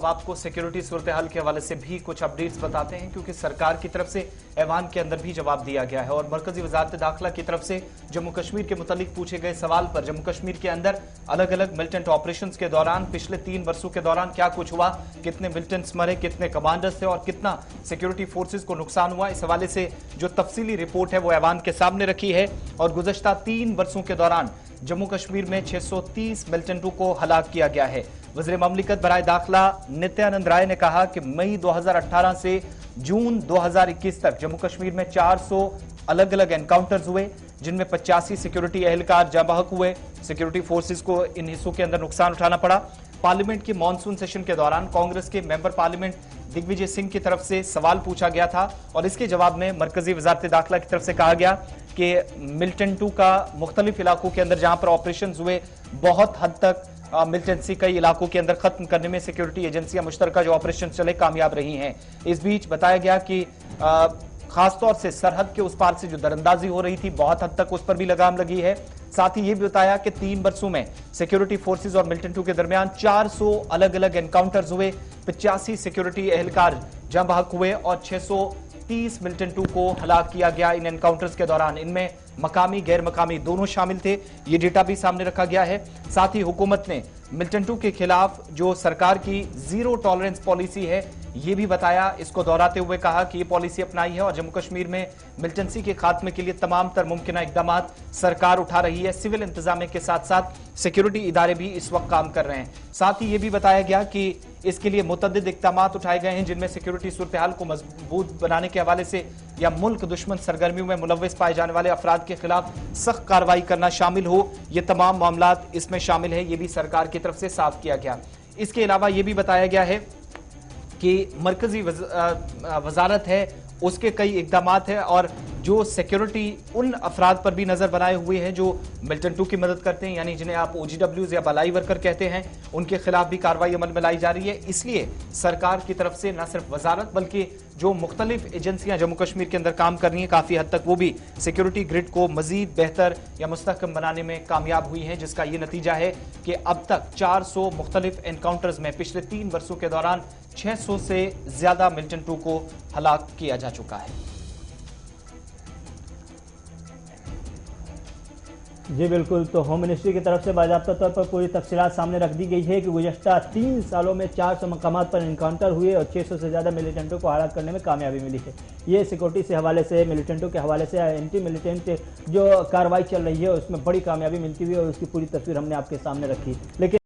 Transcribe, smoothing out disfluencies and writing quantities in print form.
अब आपको सिक्योरिटी सूरत हाल के हवाले से भी कुछ अपडेट्स बताते हैं, क्योंकि सरकार की तरफ से ऐवान के अंदर भी जवाब दिया गया है और मरकजी वजारत दाखिला की तरफ से जम्मू कश्मीर के मुतालिक पूछे गए सवाल पर जम्मू कश्मीर के अंदर अलग अलग मिलिटेंट ऑपरेशन के दौरान पिछले 3 वर्षों के दौरान क्या कुछ हुआ, कितने मिलिटेंट्स मरे, कितने कमांडर्स थे और कितना सिक्योरिटी फोर्सेज को नुकसान हुआ, इस हवाले से जो तफसीली रिपोर्ट है वो ऐवान के सामने रखी है। और गुज़श्ता 3 वर्षों के दौरान जम्मू कश्मीर में 630 मिलिटेंटों को हलाक किया गया है। वज़ीर ममलिकत बराए दाखिला नित्यानंद राय ने कहा कि मई 2018 से जून 2021 तक जम्मू कश्मीर में 400 अलग अलग एनकाउंटर्स हुए, जिनमें 85 सिक्योरिटी एहलकार जाँ बहक हुए। सिक्योरिटी फोर्सेस को इन हिस्सों के अंदर नुकसान उठाना पड़ा। पार्लियामेंट के मॉनसून सेशन के दौरान कांग्रेस के मेंबर पार्लियामेंट दिग्विजय सिंह की तरफ से सवाल पूछा गया था और इसके जवाब में मरकजी वजारत दाखिला की तरफ से कहा गया कि मिलिटेंटों का मुख्तलिफ इलाकों के अंदर जहां पर ऑपरेशन हुए, बहुत हद तक मिलिटेंसी कई इलाकों के अंदर खत्म करने में सिक्योरिटी एजेंसियां मुश्तरका जो ऑपरेशन चले कामयाब रही हैं। इस बीच बताया गया कि खासतौर से सरहद के उस पार से जो दरअंदाजी हो रही थी, बहुत हद तक उस पर भी लगाम लगी है। साथ ही ये भी बताया कि 3 वर्षों में सिक्योरिटी फोर्सेज और मिलिटेंटों के दरमियान 400 अलग अलग एनकाउंटर्स हुए, 85 सिक्योरिटी एहलकार जाँ बहक हुए और 630 मिलिटेंटों को हलाक किया गया इन एनकाउंटर्स के दौरान। इनमें मकामी गैर मकामी दोनों शामिल थे, ये डेटा भी सामने रखा गया है। साथ ही हुकूमत ने मिलिटेंटों के खिलाफ जो सरकार की जीरो टॉलरेंस पॉलिसी है ये भी बताया। इसको दोहराते हुए कहा कि ये पॉलिसी अपनाई है और जम्मू कश्मीर में मिलिटेंसी के खात्मे के लिए तमाम तर मुमकिन इकदाम सरकार उठा रही है। सिविल इंतजामिया के साथ साथ सिक्योरिटी इदारे भी इस वक्त काम कर रहे हैं। साथ ही ये भी बताया गया कि इसके लिए मुतअद्दिद इकदाम उठाए गए हैं, जिनमें सिक्योरिटी सूरत हाल को मजबूत बनाने के हवाले से या मुल्क दुश्मन सरगर्मियों में मुलव्वस पाए जाने वाले अफराद के खिलाफ सख्त कार्रवाई करना शामिल हो। ये तमाम मामलात इसमें शामिल है, ये भी सरकार की तरफ से साफ किया गया। इसके अलावा ये भी बताया गया है कि मरकजी वजारत है उसके कई इकदाम है और जो सिक्योरिटी उन अफराद पर भी नजर बनाए हुए हैं जो मिलिटेंटों की मदद करते हैं, यानी जिन्हें आप OGWs या बलाई वर्कर कहते हैं, उनके खिलाफ भी कार्रवाई अमल में लाई जा रही है। इसलिए सरकार की तरफ से न सिर्फ वजारत बल्कि जो मुख्तलिफ एजेंसियां जम्मू कश्मीर के अंदर काम कर रही हैं, काफी हद तक वो भी सिक्योरिटी ग्रिड को मजीद बेहतर या मुस्तहकम बनाने में कामयाब हुई हैं, जिसका ये नतीजा है कि अब तक 400 मुख्तलिफ एनकाउंटर्स में पिछले 3 वर्षों के दौरान 600 से ज्यादा मिलिटेंटों को हलाक किया जा चुका है। जी बिल्कुल, तो होम मिनिस्ट्री की तरफ से बाज़ाब्ता तौर पर पूरी तफसीलात सामने रख दी गई है कि गुज़श्ता 3 सालों में 400 मकामात पर इनकाउंटर हुए और 600 से ज़्यादा मिलिटेंटों को हलाक करने में कामयाबी मिली है। ये सिक्योरिटी से हवाले से, मिलिटेंटों के हवाले से एंटी मिलिटेंट जो कार्रवाई चल रही है उसमें बड़ी कामयाबी मिलती हुई और उसकी पूरी तस्वीर हमने आपके सामने रखी। लेकिन